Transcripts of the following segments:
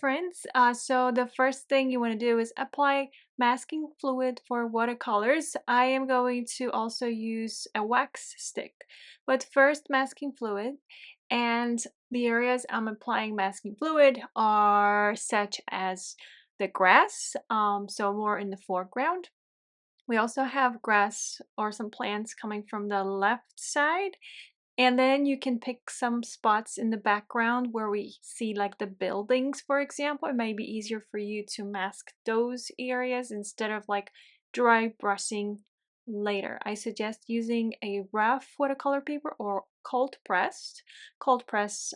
friends. So the first thing you want to do is apply masking fluid for watercolors. I am going to also use a wax stick, but first masking fluid. And the areas I'm applying masking fluid are such as the grass, so more in the foreground. We also have grass or some plants coming from the left side, and then you can pick some spots in the background where we see like the buildings, for example. It may be easier for you to mask those areas instead of like dry brushing later. I suggest using a rough watercolor paper or cold pressed. Cold press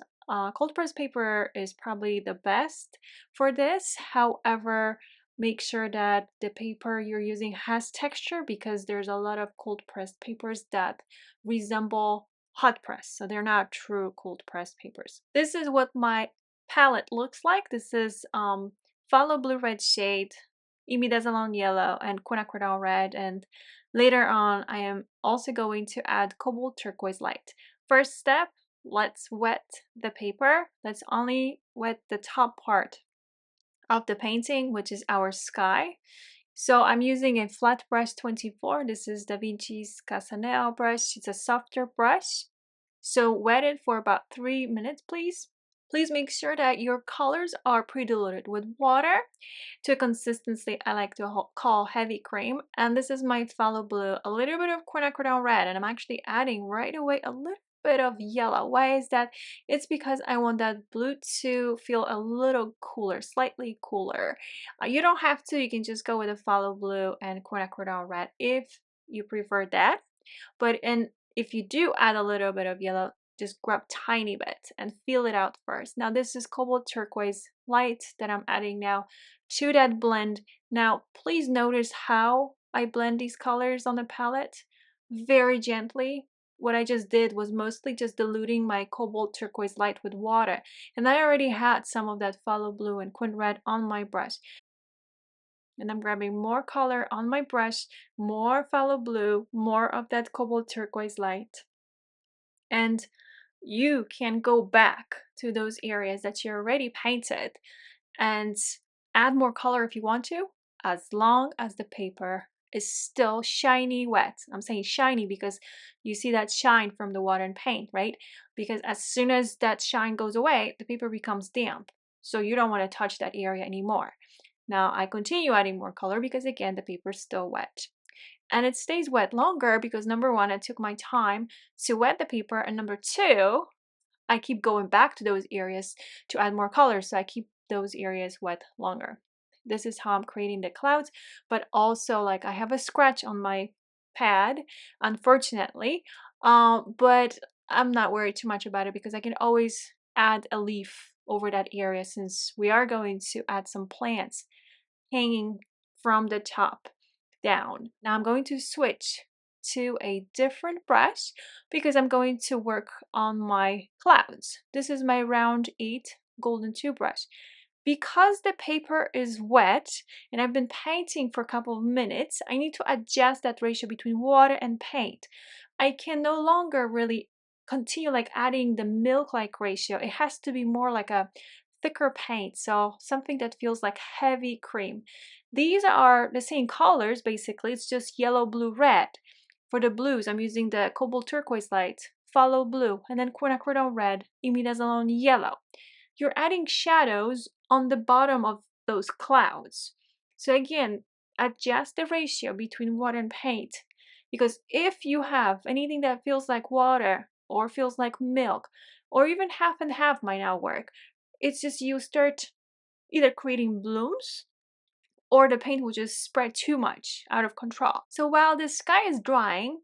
paper is probably the best for this. However, make sure that the paper you're using has texture, because there's a lot of cold pressed papers that resemble hot press, so they're not true cold press papers. This is what my palette looks like. This is Follow Blue Red shade, Imidazzle Yellow, and Quinacridone Red, and later on I am also going to add Cobalt Turquoise Light. First step, let's wet the paper. Let's only wet the top part of the painting, which is our sky. So I'm using a flat brush 24. This is Da Vinci's Casaneo brush. It's a softer brush. So wet it for about 3 minutes, please. Please make sure that your colors are pre-diluted with water to a consistency I like to call heavy cream. And this is my Follow Blue, a little bit of Quinacridone Red, and I'm actually adding right away a little bit of yellow. Why is that? It's because I want that blue to feel a little cooler, slightly cooler. You don't have to, you can just go with a Follow Blue and Quinacridone Red if you prefer that. But if you do add a little bit of yellow, just grab tiny bit and feel it out first. Now this is Cobalt Turquoise Light that I'm adding now to that blend. Now please notice how I blend these colors on the palette very gently. What I just did was mostly just diluting my Cobalt Turquoise Light with water, and I already had some of that Follow Blue and Quin Red on my brush. And I'm grabbing more color on my brush, more Follow Blue, more of that Cobalt Turquoise Light. And you can go back to those areas that you already painted and add more color if you want to, as long as the paper is still shiny wet. I'm saying shiny because you see that shine from the water and paint, right? Because as soon as that shine goes away, the paper becomes damp. So you don't want to touch that area anymore. Now I continue adding more color because again, the paper is still wet. And it stays wet longer because number one, I took my time to wet the paper, and number two, I keep going back to those areas to add more color, so I keep those areas wet longer. This is how I'm creating the clouds, but also like I have a scratch on my pad, unfortunately, but I'm not worried too much about it because I can always add a leaf over that area since we are going to add some plants hanging from the top down. Now I'm going to switch to a different brush because I'm going to work on my clouds. This is my round 8 golden 2 brush. Because the paper is wet and I've been painting for a couple of minutes, I need to adjust that ratio between water and paint. I can no longer really continue like adding the milk-like ratio. It has to be more like a thicker paint, so something that feels like heavy cream. These are the same colors basically, it's just yellow, blue, red. For the blues, I'm using the Cobalt Turquoise Light, Follow Blue, and then Quinacridone Red, Imidazzle Yellow. You're adding shadows on the bottom of those clouds. So again, adjust the ratio between water and paint, because if you have anything that feels like water or feels like milk, or even half and half might not work. It's just you start either creating blooms or the paint will just spread too much out of control. So while the sky is drying,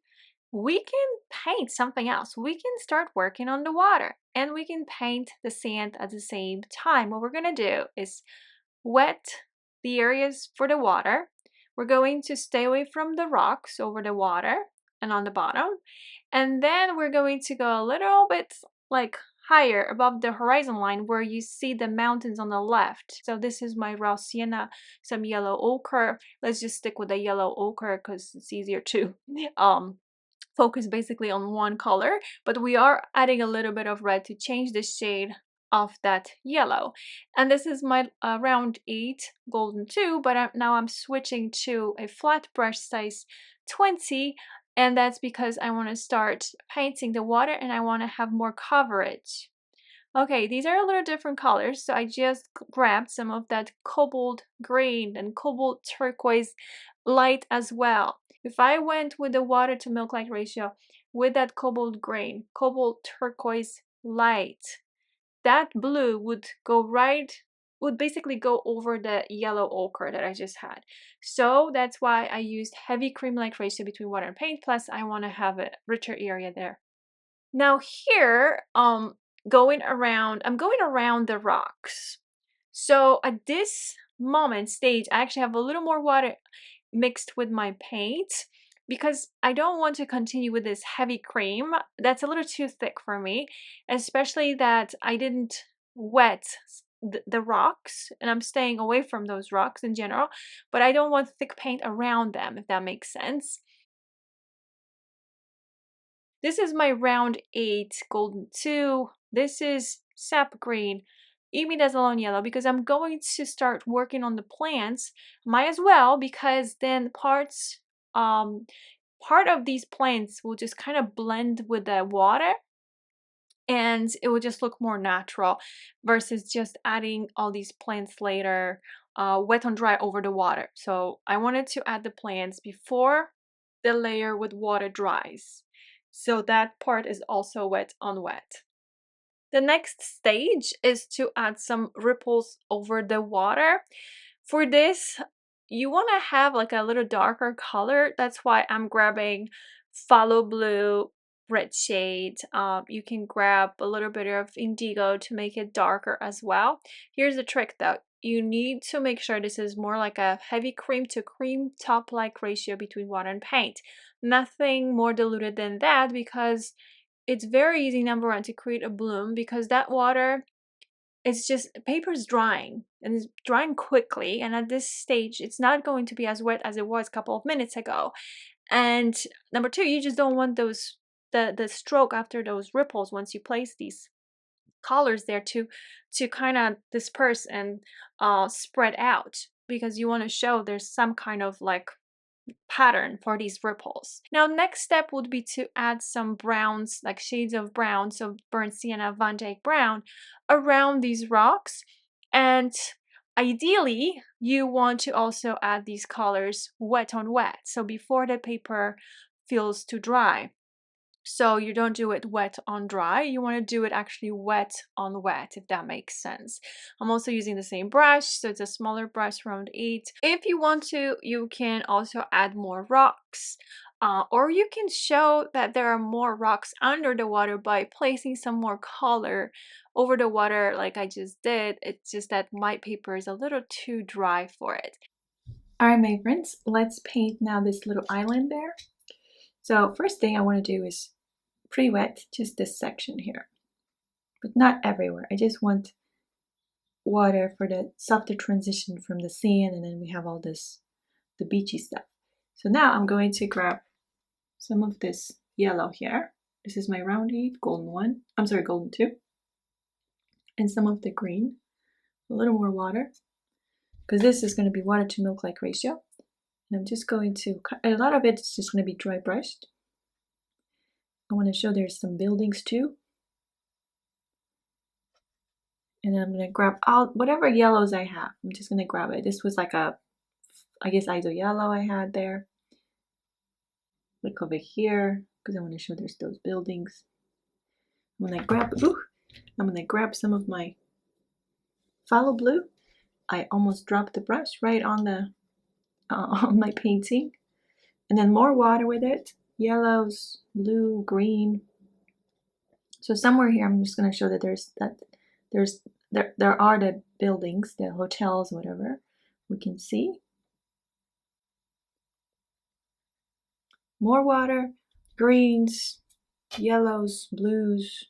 we can paint something else. We can start working on the water and we can paint the sand at the same time. What we're going to do is wet the areas for the water. We're going to stay away from the rocks over the water and on the bottom. And then we're going to go a little bit like higher above the horizon line where you see the mountains on the left. So this is my raw sienna, some yellow ochre. Let's just stick with the yellow ochre because it's easier to focus basically on one color, but we are adding a little bit of red to change the shade of that yellow. And this is my round 8 golden 2, but now I'm switching to a flat brush size 20, and that's because I want to start painting the water and I want to have more coverage. Okay, these are a little different colors, so I just grabbed some of that cobalt green and cobalt turquoise light as well. If I went with the water to milk light ratio with that cobalt green, cobalt turquoise light, that blue would basically go over the yellow ochre that I just had. So that's why I used heavy cream light ratio between water and paint, plus I want to have a richer area there. Now here, I'm going around the rocks. So at this stage, I actually have a little more water mixed with my paint because I don't want to continue with this heavy cream. That's a little too thick for me, especially that I didn't wet the rocks, and I'm staying away from those rocks in general, but I don't want thick paint around them, if that makes sense. This is my round 8 golden 2. This is sap green, imidazolone yellow, because I'm going to start working on the plants. Might as well, because then part of these plants will just kind of blend with the water and it will just look more natural versus just adding all these plants later, wet on dry over the water. So I wanted to add the plants before the layer with water dries. So that part is also wet on wet. The next stage is to add some ripples over the water. For this, you want to have like a little darker color. That's why I'm grabbing phthalo blue, red shade. You can grab a little bit of indigo to make it darker as well. Here's the trick though. You need to make sure this is more like a heavy cream to cream top-like ratio between water and paint. Nothing more diluted than that, because it's very easy, number one, to create a bloom, because that water, it's just, paper's drying and it's drying quickly, and at this stage it's not going to be as wet as it was a couple of minutes ago. And number two, you just don't want those the stroke after those ripples, once you place these colors there, to kind of disperse and spread out, because you want to show there's some kind of like pattern for these ripples. Now next step would be to add some browns, like shades of brown, so burnt sienna, Van Dyke brown, around these rocks. And ideally you want to also add these colors wet on wet, so before the paper feels too dry. So you don't do it wet on dry, you want to do it actually wet on wet, if that makes sense. I'm also using the same brush, so it's a smaller brush, round 8. If you want to, you can also add more rocks, or you can show that there are more rocks under the water by placing some more color over the water like I just did. It's just that my paper is a little too dry for it. Alright my friends, let's paint now this little island there. So first thing I want to do is pre-wet just this section here, but not everywhere. I just want water for the softer transition from the sand, and then we have all this, the beachy stuff. So now I'm going to grab some of this yellow here. This is my round 8 golden 1. I'm sorry, golden 2. And some of the green, a little more water, because this is going to be water to milk like ratio. And I'm just going to, a lot of it's just going to be dry brushed. I want to show there's some buildings too. And then I'm going to grab all whatever yellows I have. I'm just going to grab it. This was like a, I guess, ISO yellow I had there. Look over here, because I want to show there's those buildings. I'm going to grab some of my phthalo blue. I almost dropped the brush right on the on my painting. And then more water with it. Yellows, blue, green. So somewhere here, I'm just going to show that there are the buildings, the hotels, whatever we can see. More water, greens, yellows, blues.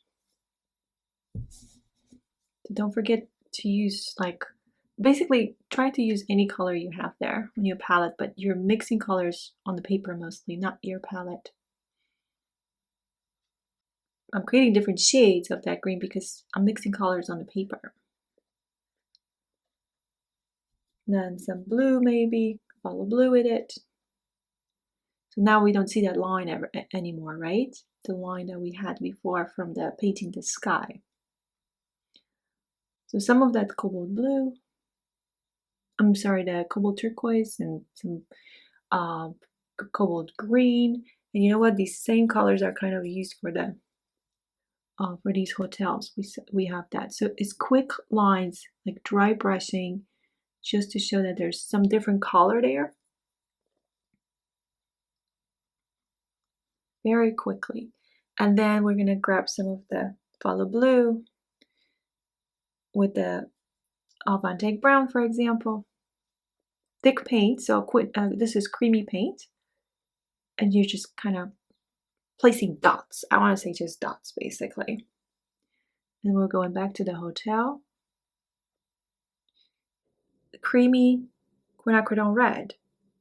So don't forget to use, like, basically try to use any color you have there on your palette, but you're mixing colors on the paper mostly, not your palette. I'm creating different shades of that green because I'm mixing colors on the paper. Then some blue, maybe follow blue with it. So now we don't see that line anymore, right? The line that we had before from the painting the sky. So some of that cobalt blue, I'm sorry, the cobalt turquoise and some cobalt green. And you know what? These same colors are kind of used for the for these hotels. We have that. So it's quick lines, like dry brushing, just to show that there's some different color there. Very quickly. And then we're going to grab some of the phthalo blue with the Van Dyke brown, for example. Thick paint, so this is creamy paint. And you're just kind of placing dots. I want to say just dots, basically. And we're going back to the hotel. The creamy quinacridone red.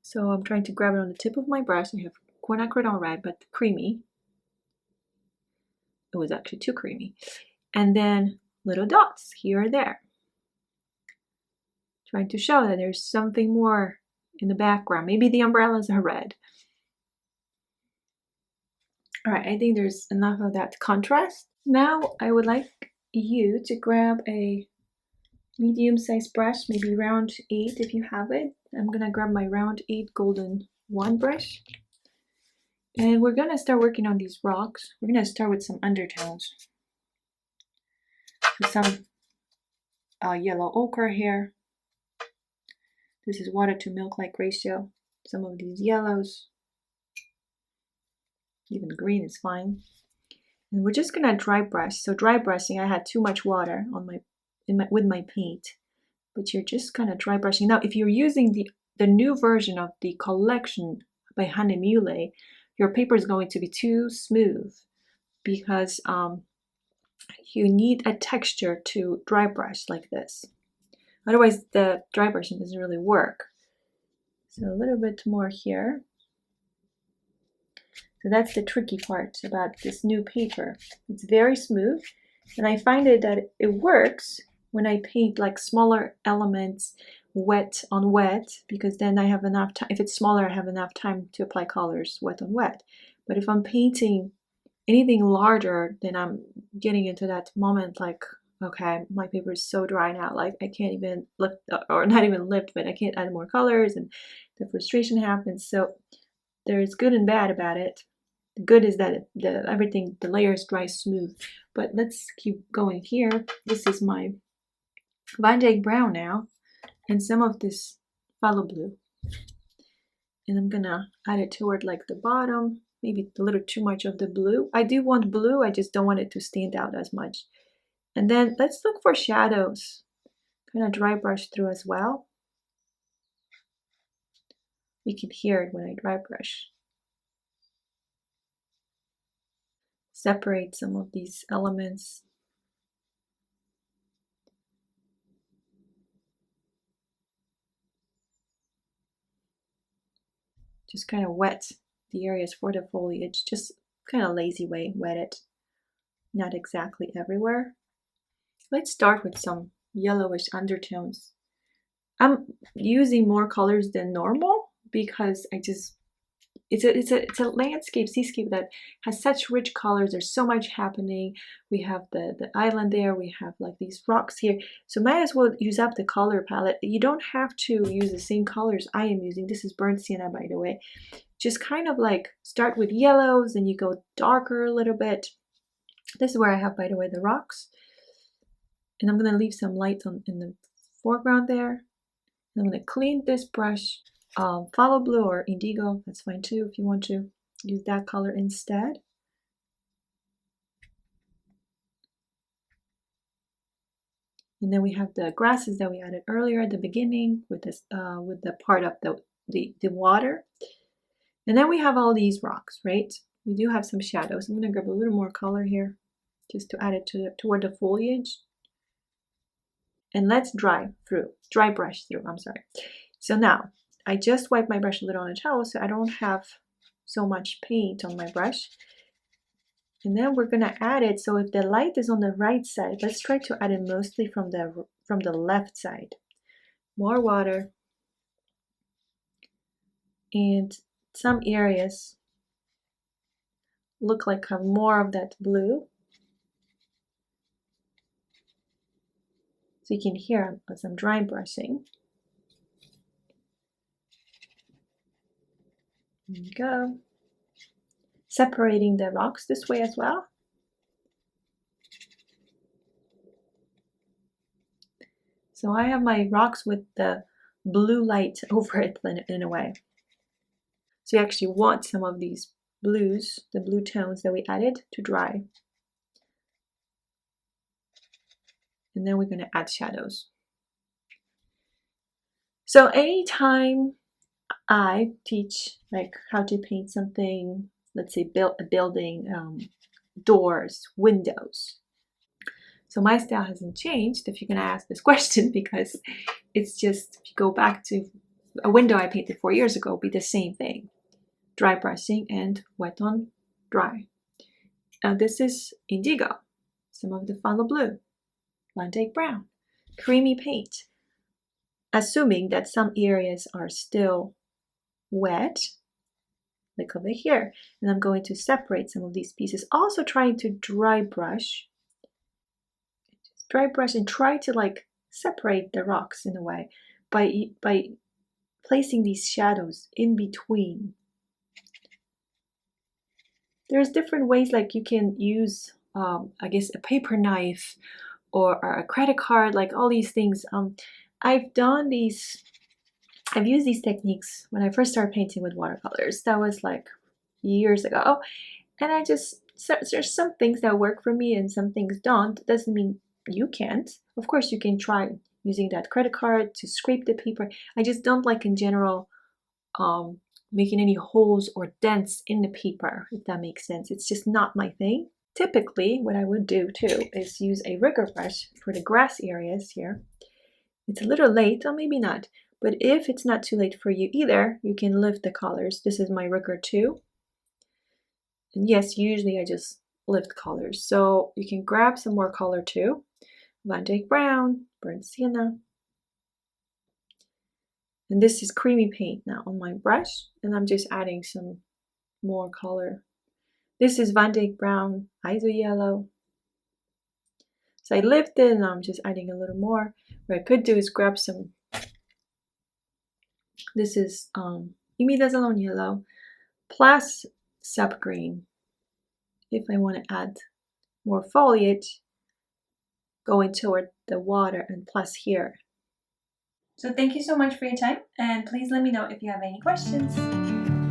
So I'm trying to grab it on the tip of my brush. I have quinacridone red, but creamy. It was actually too creamy. And then little dots here or there. Trying to show that there's something more in the background. Maybe the umbrellas are red. All right, I think there's enough of that contrast. Now I would like you to grab a medium-sized brush, maybe round 8 if you have it. I'm gonna grab my round 8 golden 1 brush. And we're gonna start working on these rocks. We're gonna start with some undertones. So some yellow ochre here. This is water to milk-like ratio. Some of these yellows. Even green is fine. And we're just gonna dry brush. So dry brushing, I had too much water on with my paint, but you're just kind of dry brushing. Now, if you're using the new version of the collection by Hahnemühle, your paper is going to be too smooth because you need a texture to dry brush like this. Otherwise, the dry brushing doesn't really work. So a little bit more here. So that's the tricky part about this new paper. It's very smooth, and I find that it works when I paint like smaller elements wet on wet, because then I have enough time. If it's smaller, I have enough time to apply colors wet on wet. But if I'm painting anything larger, then I'm getting into that moment like, okay, my paper is so dry now, like I can't even lift, or not even lift, but I can't add more colors, and the frustration happens. So there's good and bad about it. The good is that everything, the layers dry smooth. But let's keep going here. This is my Van Dyke brown now, and some of this phthalo blue. And I'm gonna add it toward like the bottom, maybe a little too much of the blue. I do want blue, I just don't want it to stand out as much. And then let's look for shadows. Kind of dry brush through as well. You can hear it when I dry brush. Separate some of these elements. Just kind of wet the areas for the foliage, just kind of lazy way, wet it. Not exactly everywhere. Let's start with some yellowish undertones. I'm using more colors than normal because it's a landscape, seascape that has such rich colors. There's so much happening. We have the island there. We have like these rocks here. So might as well use up the color palette. You don't have to use the same colors I am using. This is burnt sienna, by the way. Just kind of like start with yellows, and you go darker a little bit. This is where I have, by the way, the rocks. And I'm going to leave some light in the foreground there. And I'm going to clean this brush. Phthalo blue or indigo, that's fine too if you want to use that color instead. And then we have the grasses that we added earlier at the beginning with this with the part of the water. And then we have all these rocks, right? We do have some shadows. I'm going to grab a little more color here just to add it toward the foliage. And let's dry brush through, I'm sorry. So now I just wiped my brush a little on a towel, so I don't have so much paint on my brush. And then we're gonna add it. So if the light is on the right side, let's try to add it mostly from the left side. More water. And some areas look like have more of that blue. So you can hear as I'm dry brushing. There you go. Separating the rocks this way as well. So I have my rocks with the blue light over it in a way. So you actually want some of these blues, the blue tones that we added, to dry. And then we're going to add shadows. So anytime I teach like how to paint something, let's say build a building, doors, windows. So my style hasn't changed if you're going to ask this question, because it's just, if you go back to a window I painted 4 years ago, be the same thing. Dry brushing and wet on dry. Now this is indigo, some of the phthalo blue, Van Dyke brown, creamy paint. Assuming that some areas are still wet, like over here, and I'm going to separate some of these pieces. Also trying to dry brush and try to like separate the rocks in a way by placing these shadows in between. There's different ways, like you can use I guess a paper knife or a credit card, like all these things. I've used these techniques when I first started painting with watercolors. That was like years ago, and there's some things that work for me and some things don't. Doesn't mean you can't. Of course you can try using that credit card to scrape the paper. I just don't like in general making any holes or dents in the paper, if that makes sense. It's just not my thing. Typically what I would do too is use a rigger brush for the grass areas here. It's a little late, or maybe not, but if it's not too late for you either, you can lift the colors. This is my rigger too. And yes, usually I just lift colors. So you can grab some more color too. Van Dyke brown, burnt sienna. And this is creamy paint now on my brush, and I'm just adding some more color. This is Van Dyke brown, ISO yellow. So I lifted and I'm just adding a little more. What I could do is grab some, this is Imidazolone yellow plus sap green. If I want to add more foliage going toward the water, and plus here. So thank you so much for your time, and please let me know if you have any questions.